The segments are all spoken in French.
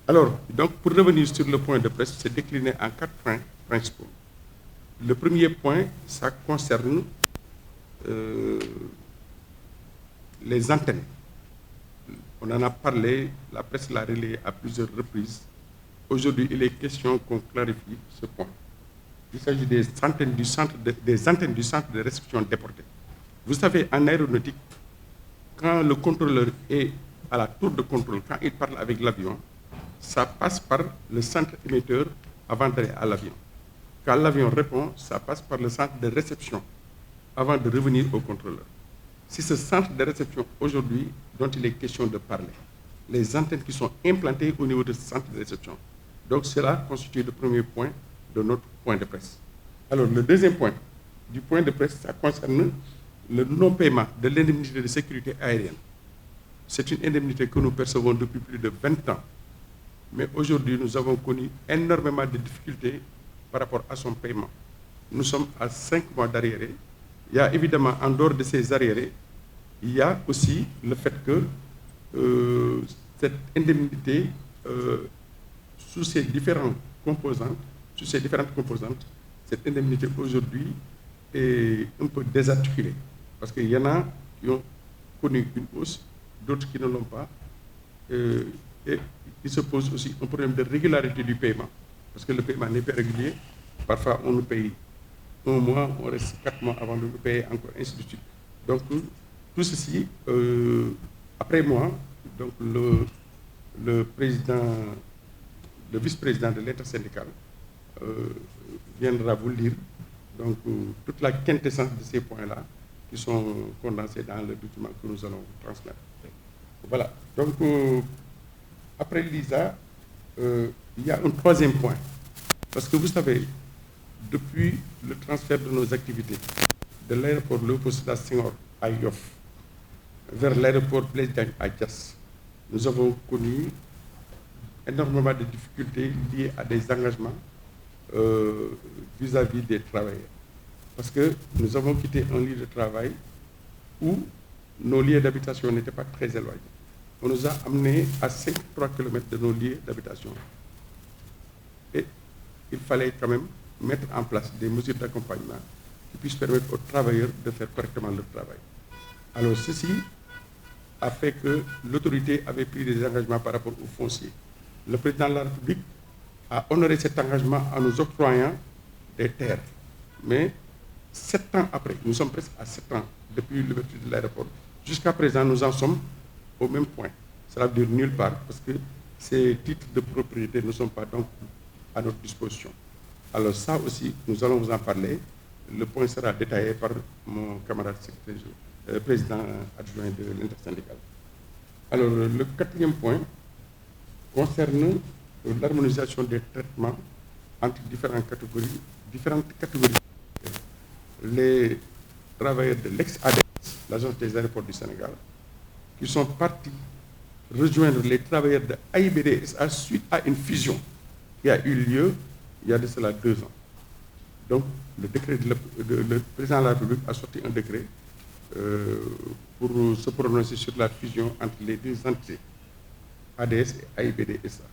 Alors, donc, pour revenir sur le point de presse, c'est décliné en 4 points principaux. Le premier point, ça concerne les antennes. On en a parlé, la presse l'a relayé à plusieurs reprises. Aujourd'hui, il est question qu'on clarifie ce point. Il s'agit des antennes du centre de réception déportées. Vous savez, en aéronautique, quand le contrôleur est à la tour de contrôle, quand il parle avec l'avion, ça passe par le centre émetteur avant d'aller à l'avion. Quand l'avion répond, ça passe par le centre de réception avant de revenir au contrôleur. C'est ce centre de réception aujourd'hui dont il est question de parler. Les antennes qui sont implantées au niveau de ce centre de réception. Donc cela constitue le premier point de notre point de presse. Alors le deuxième point du point de presse, ça concerne le non-paiement de l'indemnité de sécurité aérienne. C'est une indemnité que nous percevons depuis plus de 20 ans. Mais aujourd'hui, nous avons connu énormément de difficultés par rapport à son paiement. Nous sommes à 5 mois d'arriérés. Il y a évidemment, en dehors de ces arriérés, il y a aussi le fait que cette indemnité, sous ses différentes composantes, cette indemnité aujourd'hui est un peu désarticulée. Parce qu'il y en a qui ont connu une hausse, d'autres qui ne l'ont pas. Et il se pose aussi un problème de régularité du paiement. Parce que le paiement n'est pas régulier. Parfois, on nous paye 1 mois, on reste 4 mois avant de nous payer encore, ainsi de suite. Donc, tout ceci, après moi, donc le vice-président de l'intersyndical viendra vous lire donc, toute la quintessence de ces points-là qui sont condensés dans le document que nous allons vous transmettre. Voilà. Donc, après Lisa, il y a un troisième point. Parce que vous savez, depuis le transfert de nos activités de l'aéroport Léopold Sédar Senghor à Yoff vers l'aéroport Blaise Diagne à Diass, nous avons connu énormément de difficultés liées à des engagements vis-à-vis des travailleurs. Parce que nous avons quitté un lieu de travail où nos lieux d'habitation n'étaient pas très éloignés. On nous a amenés à 53 km de nos lieux d'habitation. Et il fallait quand même mettre en place des mesures d'accompagnement qui puissent permettre aux travailleurs de faire correctement leur travail. Alors ceci a fait que l'autorité avait pris des engagements par rapport aux fonciers. Le président de la République a honoré cet engagement en nous octroyant des terres. Mais 7 ans après, nous sommes presque à 7 ans depuis l'ouverture de l'aéroport, jusqu'à présent nous en sommes au même point. Cela veut dire nulle part, parce que ces titres de propriété ne sont pas donc à notre disposition. Alors ça aussi, nous allons vous en parler. Le point sera détaillé par mon camarade président adjoint de l'intersyndical. Alors le quatrième point concerne l'harmonisation des traitements entre différentes catégories. Les travailleurs de l'ex-ADS, l'Agence des aéroports du Sénégal, qui sont partis rejoindre les travailleurs de AIBD-SA suite à une fusion qui a eu lieu il y a de cela 2 ans. Donc, le président de la République a sorti un décret pour se prononcer sur la fusion entre les deux entités, ADS et AIBD-SA.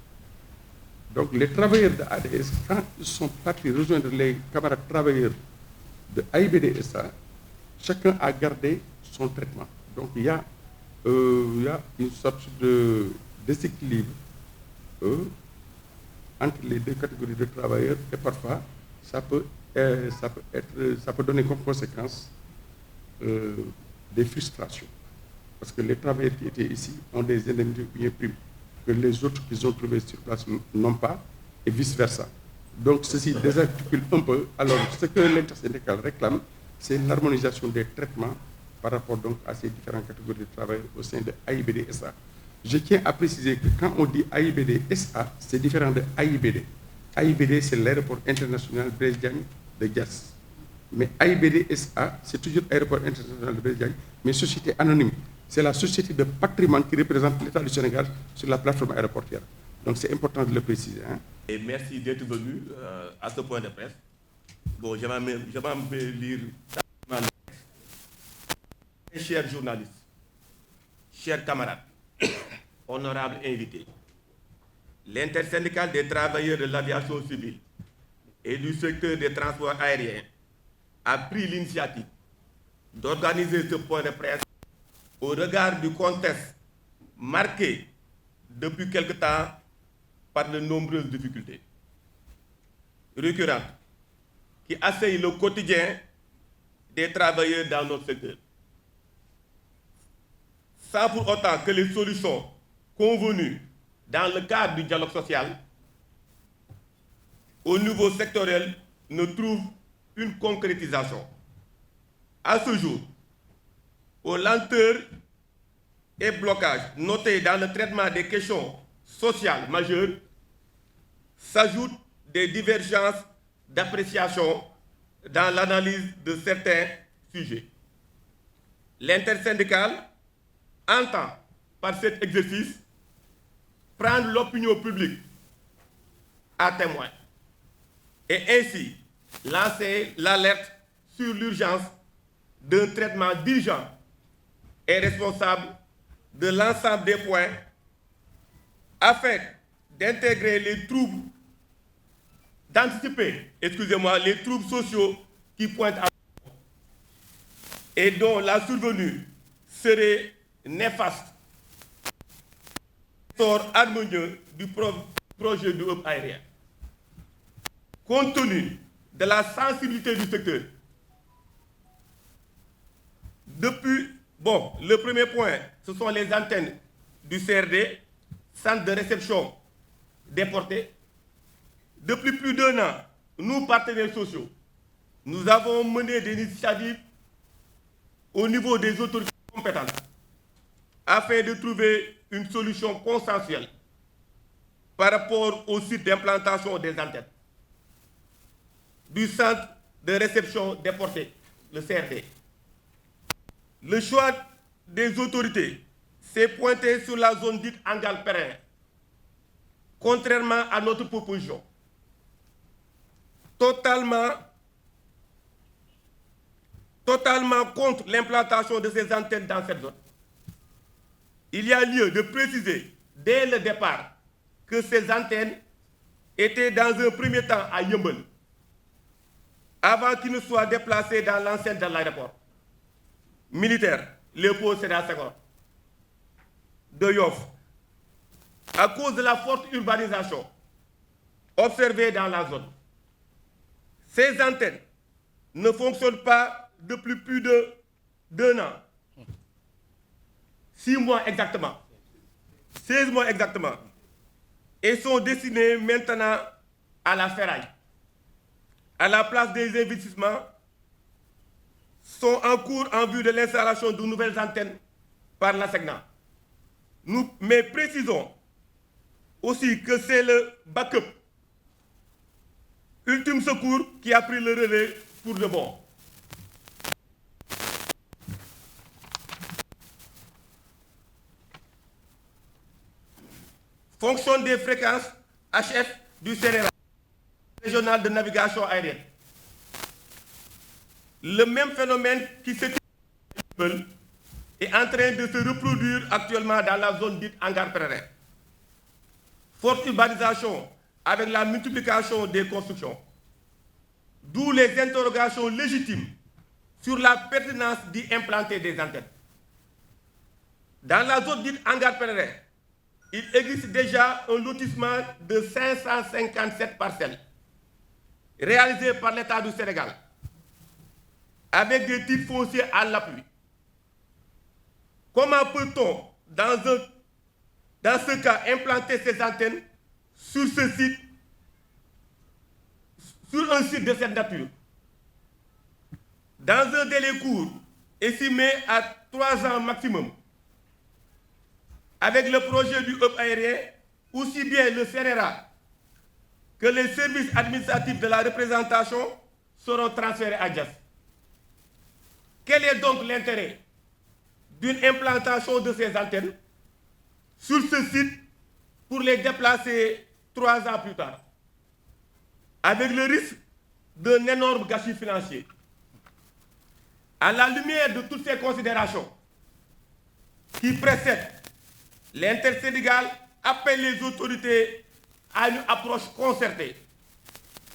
Donc, les travailleurs de ADS, quand ils sont partis rejoindre les camarades travailleurs de AIBD-SA, chacun a gardé son traitement. Donc, il y a une sorte de déséquilibre entre les deux catégories de travailleurs et parfois ça peut donner comme conséquence des frustrations. Parce que les travailleurs qui étaient ici ont des indemnités bien primes que les autres qu'ils ont trouvés sur place n'ont pas et vice-versa. Donc ceci désarticule un peu. Alors ce que l'intersyndical réclame, c'est l'harmonisation des traitements par rapport donc à ces différentes catégories de travail au sein de AIBD-SA. Je tiens à préciser que quand on dit AIBD-SA, c'est différent de AIBD. AIBD, c'est l'aéroport international Blaise Diagne de Diass. Mais AIBD-SA, c'est toujours l'aéroport international de Blaise Diagne, mais société anonyme. C'est la société de patrimoine qui représente l'État du Sénégal sur la plateforme aéroportière. Donc c'est important de le préciser. Hein. Et merci d'être venu à ce point de presse. Bon, je vais lire. Chers journalistes, chers camarades, honorables invités, l'intersyndicale des travailleurs de l'aviation civile et du secteur des transports aériens a pris l'initiative d'organiser ce point de presse au regard du contexte marqué depuis quelque temps par de nombreuses difficultés récurrentes qui assaillent le quotidien des travailleurs dans notre secteur, sans pour autant que les solutions convenues dans le cadre du dialogue social au niveau sectoriel ne trouvent une concrétisation. À ce jour, aux lenteurs et blocages notés dans le traitement des questions sociales majeures s'ajoutent des divergences d'appréciation dans l'analyse de certains sujets. L'intersyndicale entend, par cet exercice, prendre l'opinion publique à témoin et ainsi lancer l'alerte sur l'urgence d'un traitement diligent et responsable de l'ensemble des points afin d'intégrer les troubles, d'anticiper, les troubles sociaux qui pointent à et dont la survenue serait néfaste au sort harmonieux du projet du hub aérien. Compte tenu de la sensibilité du secteur, le premier point, ce sont les antennes du CRD, Centre de réception déportés. Depuis plus d'1 an, nous, partenaires sociaux, nous avons mené des initiatives au niveau des autorités compétentes afin de trouver une solution consensuelle par rapport au site d'implantation des antennes du centre de réception déportés, le CRD. Le choix des autorités s'est pointé sur la zone dite Angal-Périn, contrairement à notre proposition. Totalement contre l'implantation de ces antennes dans cette zone. Il y a lieu de préciser dès le départ que ces antennes étaient dans un premier temps à Yeumbeul, avant qu'ils ne soient déplacés dans l'enceinte de l'aéroport militaire Léopold Sédar Senghor de Yoff, à cause de la forte urbanisation observée dans la zone. Ces antennes ne fonctionnent pas depuis plus d'1 an. 6 mois exactement. 16 mois exactement. Et sont destinées maintenant à la ferraille. À la place des investissements sont en cours en vue de l'installation de nouvelles antennes par la SECNA. Mais précisons aussi que c'est le backup, ultime secours, qui a pris le relais pour de bon. Fonction des fréquences HF du CNRA, régional de navigation aérienne. Le même phénomène qui s'est est en train de se reproduire actuellement dans la zone dite Angar-Périn. Forte urbanisation avec la multiplication des constructions. D'où les interrogations légitimes sur la pertinence d'y implanter des antennes. Dans la zone dite Angar-Périn, il existe déjà un lotissement de 557 parcelles réalisées par l'État du Sénégal avec des titres fonciers à l'appui. Comment peut-on, dans ce cas, implanter ces antennes sur ce site, sur un site de cette nature, dans un délai court, estimé à 3 ans maximum, avec le projet du hub aérien, aussi bien le CNRA que les services administratifs de la représentation seront transférés à Diass. Quel est donc l'intérêt d'une implantation de ces antennes sur ce site pour les déplacer 3 ans plus tard, avec le risque d'un énorme gâchis financier? À la lumière de toutes ces considérations qui précèdent, l'intersyndicale appelle les autorités à une approche concertée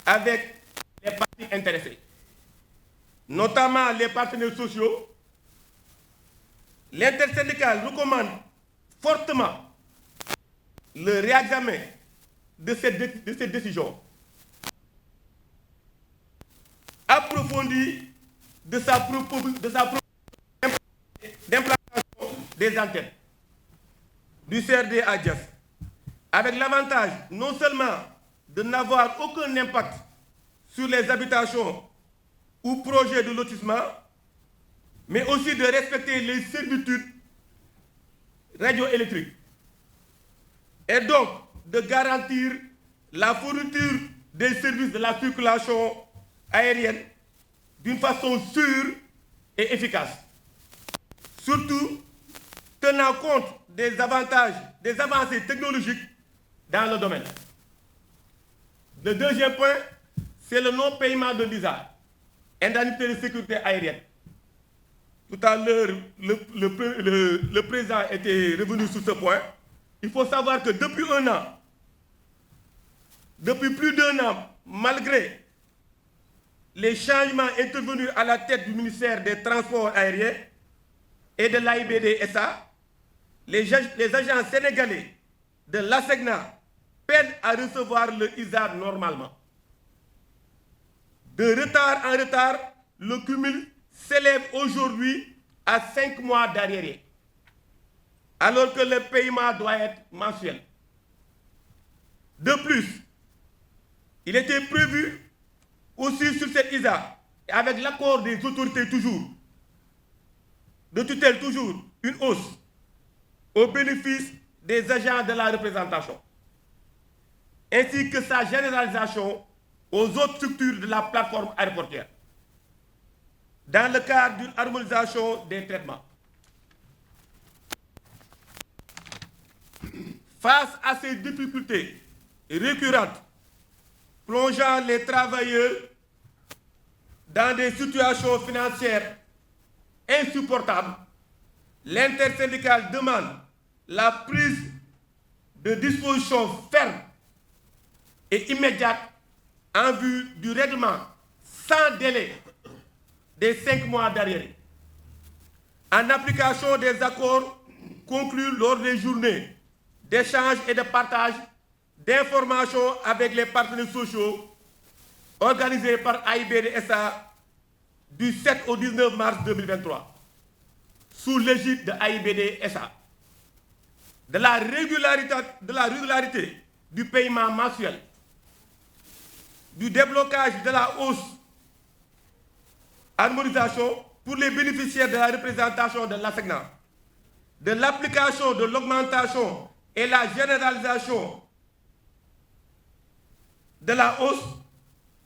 avec les parties intéressées, notamment les partenaires sociaux. L'intersyndicale recommande fortement le réexamen de cette décision, approfondie de sa proposition d'implantation des antennes du CRD à Diass, avec l'avantage non seulement de n'avoir aucun impact sur les habitations ou projets de lotissement, mais aussi de respecter les servitudes radioélectriques et donc de garantir la fourniture des services de la circulation aérienne d'une façon sûre et efficace, surtout tenant compte des avantages, des avancées technologiques dans le domaine. Le deuxième point, c'est le non-paiement de l'ISA, indemnité de sécurité aérienne. Tout à l'heure, le président était revenu sur ce point. Il faut savoir que depuis un an, depuis plus d'un an, malgré les changements intervenus à la tête du ministère des Transports aériens et de l'AIBD SA, les agents sénégalais de l'ASECNA peinent à recevoir le ISA normalement. De retard en retard, le cumul s'élève aujourd'hui à 5 mois d'arriéré, alors que le paiement doit être mensuel. De plus, il était prévu aussi sur cette ISA, avec l'accord des autorités toujours, de tutelle toujours, une hausse au bénéfice des agents de la représentation, ainsi que sa généralisation aux autres structures de la plateforme aéroportuaire, dans le cadre d'une harmonisation des traitements. Face à ces difficultés récurrentes, plongeant les travailleurs dans des situations financières insupportables, l'intersyndicale demande la prise de dispositions fermes et immédiates en vue du règlement sans délai des 5 mois d'arriéré, en application des accords conclus lors des journées d'échange et de partage d'informations avec les partenaires sociaux organisées par AIBD SA du 7 au 19 mars 2023, sous l'égide de AIBD SA, de la régularité du paiement mensuel, du déblocage de la hausse, harmonisation pour les bénéficiaires de la représentation de l'ASECNA, de l'application de l'augmentation et la généralisation de la hausse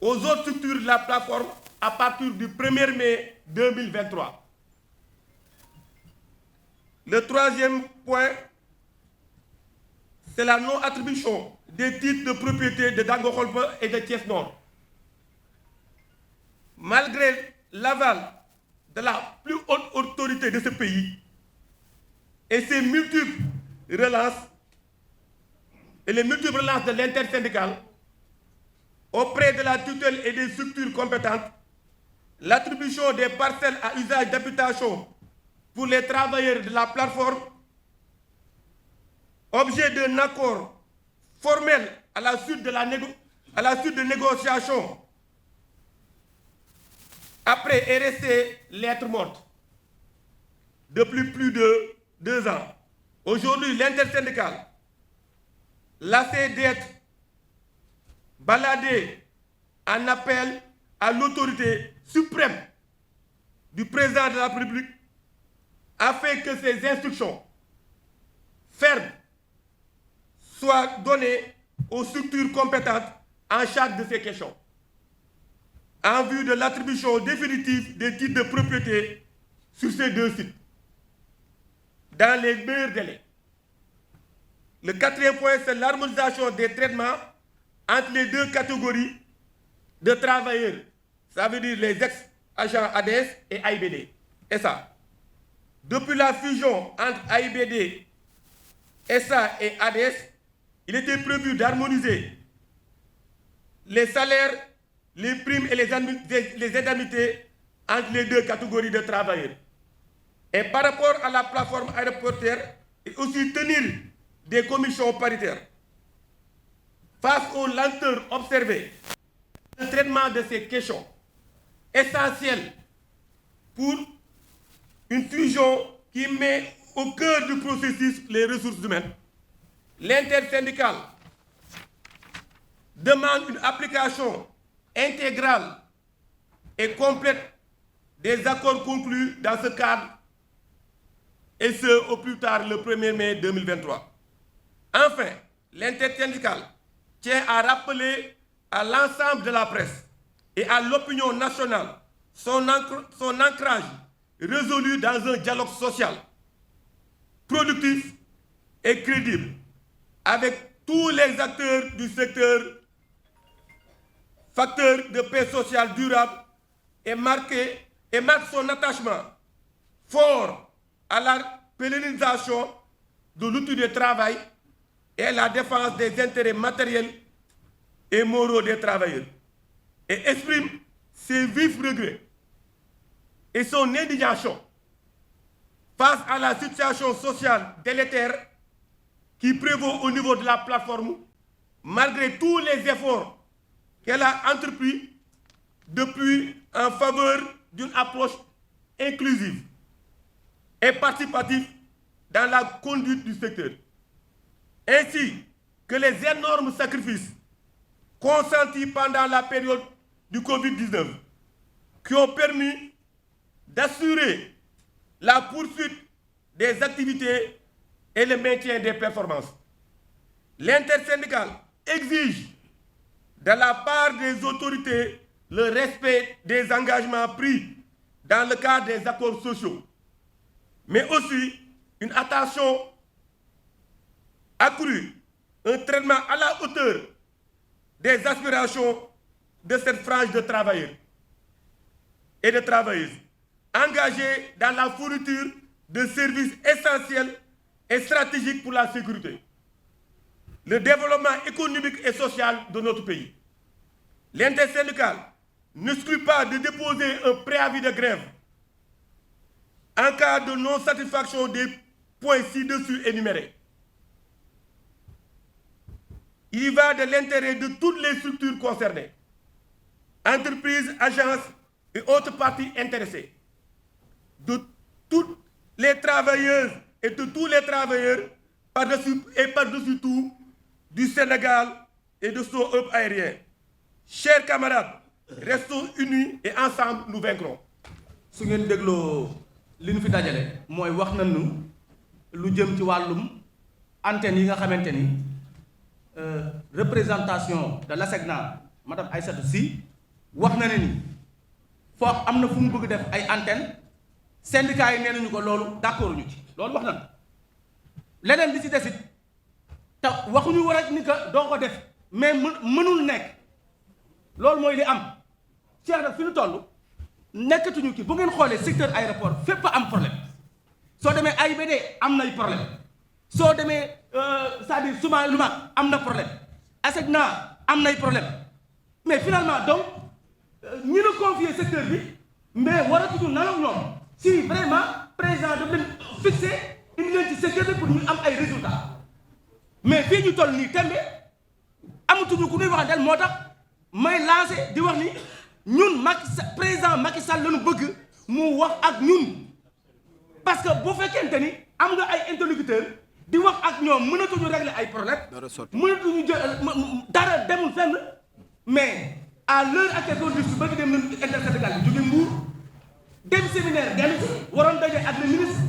aux autres structures de la plateforme à partir du 1er mai 2023. Le troisième point, c'est la non-attribution des titres de propriété de Dangokolpa et de Thiès Nord. Malgré l'aval de la plus haute autorité de ce pays et ses multiples relances, et les multiples relances de l'intersyndicale auprès de la tutelle et des structures compétentes, l'attribution des parcelles à usage d'habitation pour les travailleurs de la plateforme, objet d'un accord formel à la suite de négociations, après est restée lettre morte depuis plus de 2 ans. Aujourd'hui, l'intersyndicale, lassée d'être baladée en appel à l'autorité suprême du président de la République, afin que ces instructions fermes soient données aux structures compétentes en charge de ces questions, en vue de l'attribution définitive des titres de propriété sur ces 2 sites, dans les meilleurs délais. Le quatrième point, c'est l'harmonisation des traitements entre les 2 catégories de travailleurs, ça veut dire les ex-agents ADS et AIBD. Et ça, depuis la fusion entre AIBD, SA et ADS, il était prévu d'harmoniser les salaires, les primes et les indemnités entre les deux catégories de travailleurs. Et par rapport à la plateforme aéroportuaire, et aussi tenir des commissions paritaires. Face aux lenteurs observées, le traitement de ces questions essentielles pour une fusion qui met au cœur du processus les ressources humaines, l'intersyndicale demande une application intégrale et complète des accords conclus dans ce cadre, et ce au plus tard le 1er mai 2023. Enfin, l'intersyndicale tient à rappeler à l'ensemble de la presse et à l'opinion nationale son ancrage résolu dans un dialogue social, productif et crédible avec tous les acteurs du secteur, facteur de paix sociale durable, et marque son attachement fort à la pérennisation de l'outil de travail et la défense des intérêts matériels et moraux des travailleurs, et exprime ses vifs regrets et son indignation face à la situation sociale délétère qui prévaut au niveau de la plateforme, malgré tous les efforts qu'elle a entrepris depuis en faveur d'une approche inclusive et participative dans la conduite du secteur, ainsi que les énormes sacrifices consentis pendant la période du Covid-19 qui ont permis d'assurer la poursuite des activités et le maintien des performances. L'intersyndicale exige de la part des autorités le respect des engagements pris dans le cadre des accords sociaux, mais aussi une attention accrue, un traitement à la hauteur des aspirations de cette frange de travailleurs et de travailleuses engagés dans la fourniture de services essentiels et stratégiques pour la sécurité, le développement économique et social de notre pays. L'intersyndicale n'exclut pas de déposer un préavis de grève en cas de non-satisfaction des points ci-dessus énumérés. Il y va de l'intérêt de toutes les structures concernées, entreprises, agences et autres parties intéressées, de toutes les travailleuses et de tous les travailleurs par-dessus tout du Sénégal et de son hub aérien. Chers camarades, restons unis et ensemble nous vaincrons. su ngeen dégloo li ñu fi dajale mooy wax nañu lu jëm ci wàllum antenne yi nga xamante ni représentation de l'ASECNA madame Aïssatou Sy wax na ne ni foofu am na fu mu bëgg def ay antenne syndicats yi nee nañu ko loolu d'accord ñu ci loolu wax nañu leneen li ci desit te waxuñu war a ni que doo ko def mais mënul nekk loolu mooy li am Cheikh nag fi ñu toll nekkatuñu ki bu ngeen xoolee secteur aéroport fépp am problème soo demee AIBD am nay problème soo demee c'est-à-dire suma lu mag am na problème ASECNA am nay problème mais finalement donc ñi la confier secteur bi mais waratuñu nalaw ñoom si vraiment président daf leen fixé indi leen ci secteur bi pour ñu am ay résultats mais fii ñu toll nii tembe amatuñu ku ñuy waxanteel moo tax may lancé di wax ni ñun président Macky Sall lañu bëgg mu wax ak ñun parce que bu fekkente ni am nga ay interlocuteurs di wax ak ñoom mënatuñu régler ay problème mënatuñu dara demul fenn mais à l'heure actuelle du bëgg dem nañu intersyndical bi jóge Mbour dem séminaire dellu si waroon daje ak le ministre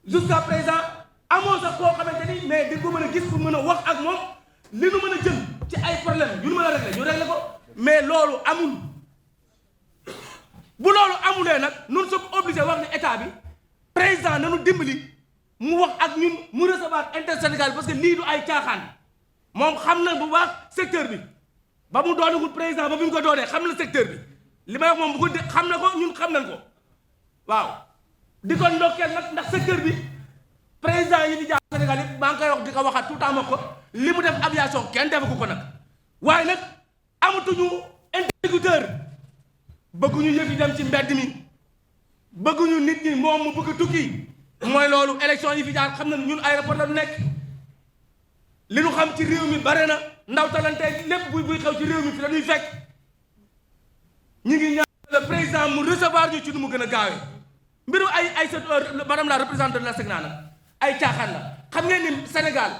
jusqu'à présent amoo sax koo xamante ni mais di ko mën a gis pour mën a wax ak moom li nu mën a jël ci ay problème yu nu mën a régler ñu régler ko mais loolu amul bu loolu amulee nag nous sommes obligés wax ne état bi président nañu dimbali mu wax ak ñun mu recevoir intersyndical parce que lii du ay caaxaan moom xam na bu baax secteur bi ba mu doonagul président ba bu ñu ko doonee xam na secteur bi li may wax moom bu ko xam na ko ñun xam nañ ko waaw di ko ndokkeel nag ndax secteur bi président yi di jaar Sénégal yi maa ngi koy wax di ko waxaat tout le temps ma ko li mu def aviation kenn defagu ko nag waaye nag amatuñu interlocuteur bëgguñu yëf yi dem ci mbedd mi bëgguñu nit ñi moom mu bëgg tukki mooy loolu élection yi fi jaar xam na ñun aéroport la nekk li ñu xam ci réew mi bare na ndaw talante lépp buy xew ci réew mi fi la ñuy fekk ñu ngi ñaan le président mu recevoir ñu ci nu mu gën a gaawee mbiru ay madame la représentante de la SECNA nag ay caaxaan la xam ngeen ni Sénégal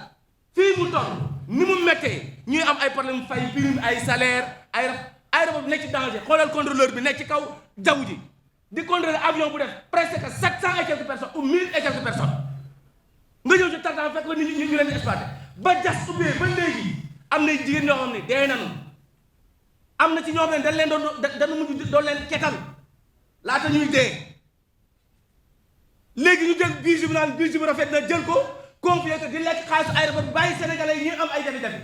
fii mu toll ni mu méttee ñuy am ay problème fay prime ay salaire ay aéroport bi nekk ci danger xoolal contrôleur bi nekk ci kaw jaww ji di contrôler avion bu def presque 700 et quelques personnes ou 1000 et quelques personnes nga ñëw ci tartan fekk ba nit ñi ñu leen di exploité ba jas ubbee ba léegi am na jigéen ñoo xam ne dee nañu am na ci ñoo xam ne dañ leen dañu mujj doon leen ketal laata ñuy dee léegi ñu jël budget bi naan budget bi rafet na jël ko confié ko di lekk xaalisu aéroport bàyyi sénégalais yi ñuy am ay jafe-jafe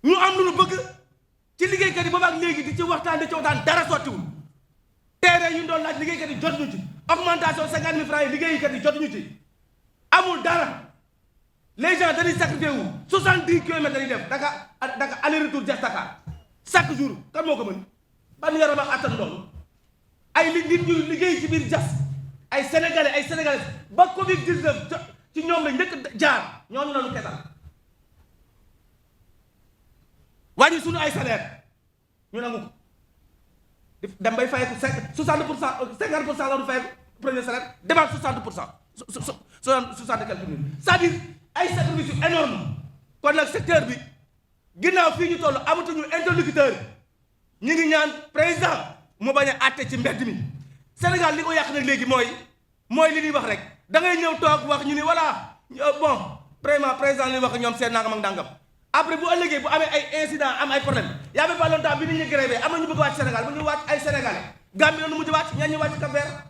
ñu am lu ñu bëgg ci liggéeykat yi boobaak léegi di ci waxtaan dara sottiwul teere yu ñu doon laaj liggéeykat yi jotuñu ci augmentation 50 000 francs yi liggéeykat yi jotuñu ci amul dara les gens dañuy sacrifié wu 70 kilomètres dañuy def Dakar aller retour Diass Dakar chaque jour kan moo ko mën ban yaram ak attan loolu ay nit ñu liggéey ci biir Diass ay sénégalais ba Covid 19 ci ñoom la njëkk jaar ñooñu la ñu ketal wàññi suñu ay salaire ñu nangu ko dem bay fay ko 60% 50% la du fay premier salaire demaat 60% 60 quelques minutes c'est-à-dire ay sacrifice yu énorme kon nag secteur bi ginnaaw fii ñu toll amatuñu interlocuteur ñu ngi ñaan président mu bañ a àtte ci mbedd mi Sénégal li ko yàq nag léegi mooy li ñuy wax rek da ngay ñëw toog wax ñu ni voilà bon vraiment président li wax ñoom seen nangam ak nangam après bu ëllëgee bu amee ay incident am ay problème y avait pas longtemps bi nit ñi grévé am na ñu bëgg wàcc Sénégal bu ñu wàcc ay sénégalais Gambie la nu mujj wàcc ñaan ñu wàcc Cap-Vert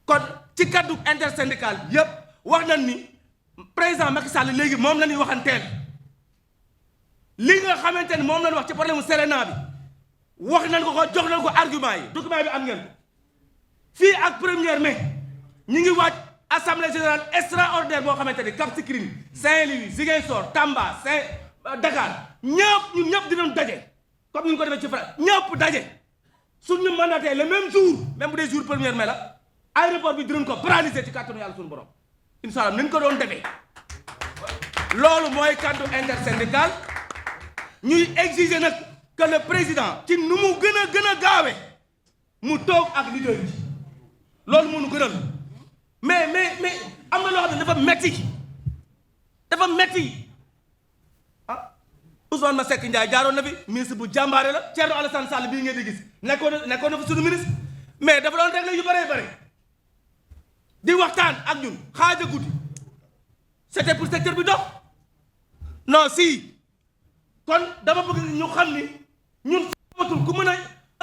kon ci kaddu intersyndical yëpp wax nañ ni président Macky Sall léegi moom la ñuy waxanteel li nga xamante ni moom lañ wax ci problème mu Serena bi wax nañ ko jox nañ ko argument yi document bi am ngeen ko fii ak 1er mai ñu ngi wàcc assemblée générale extraordinaire boo xamante ni Cap Skirring Saint-Louis Ziguinchor Tamba Dakar ñun ñëpp dinañ daje comme ni ñu ko defee ci France ñëpp daje suñu mandaté le même jour même bu dee jour 1er mai la aéroport bi dinañ ko paralyser ci kàttanu yàlla suñu borom incha allah nañ ko doon defee loolu mooy kaddu intersyndical ñuy exiger nag que le président ci nu mu gën a gaawe mu toog ak leader yi loolu moo ñu gënal mais am na loo xam ne dafa metti ah Ousmane Masseck Ndiaye jaaroon na fi ministre bu jàmbaare la Thierno Alassane Sall bii ngeen di gis nekkoon na fi suñu ministre mais dafa doon régler yu bëree di waxtaan ak ñun xaaja guddi c'était pour secteur bi dox non si kon dama bëgg ñu xam ni ñun amatul ku mën a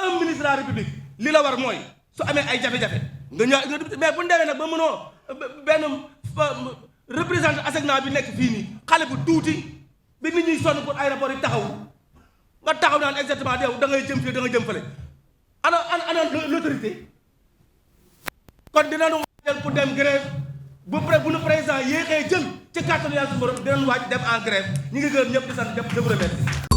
un ministre de la république li la war mooy su amee ay jafe-jafe nga ñëw mais bu ñu demee nag ba mënoo benn représentant ASECNA bi nekk fii nii xale bu tuuti bi nit ñuy sonn pour aéroport yi taxaw naan exactement yow da ngay jëm fii da nga jëm fële ana l'autorité kon dinañu waajal pour dem grève bu nu président yéexee jël ci kàttanu yàlla suñu borom dinañ waaj dem en grève ñu ngi gërëm ñëpp di sant ñëpp remercier